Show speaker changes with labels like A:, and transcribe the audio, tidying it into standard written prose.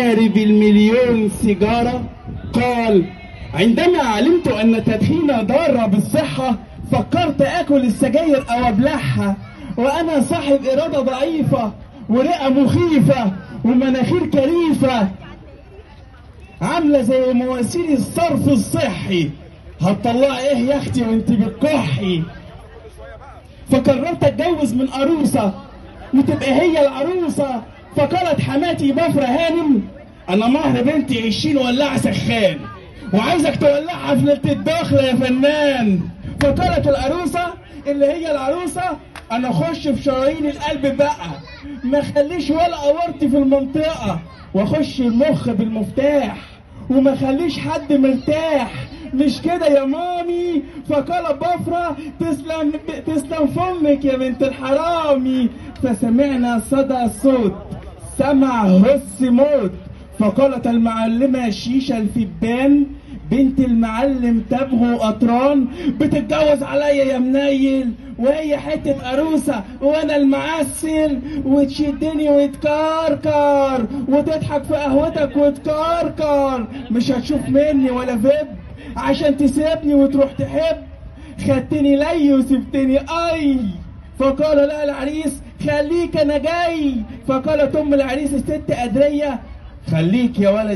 A: شارب المليون سيجارة؟ قال: عندما علمت أن التدخين ضار بالصحة فكرت آكل السجاير أو أبلعها، وأنا صاحب إرادة ضعيفة ورئة مخيفة ومناخير كريفة عاملة زي مواسير الصرف الصحي. هتطلعي إيه يا أختي وأنت بتكحي؟ فقررت أتجوز من عروسة وتبقى هي العروسة. فقالت حماتي بفرة هانم: أنا مهر بنتي 20 ولاعة سخان وعايزك تولعها في ليلة الدخلة يا فنان. فقالت العروسة اللي هي العروسة: أنا أخش في شرايين القلب بقى، ما خليش ولا أورطي في المنطقة، وأخش المخ بالمفتاح وما خليش حد مرتاح، مش كده يا مامي؟ فقال بفرة: تسلم فمك يا بنت الحرامي. فسمعنا صدى الصوت، سمع هس موت. فقالت المعلمة شيشة الفبان: بنت المعلم تبهو قطران، بتتجوز عليا يا منيل، وهي حتة عروسة وانا المعسل، وتشدني وتكركر وتضحك في قهوتك وتكركر، مش هتشوف مني ولا فب عشان تسيبني وتروح تحب. خدتني لي وسبتني اي. فقال لا العريس: خليك انا جاي. فقالت ام العريس الست قدرية: خليك يا ولدي.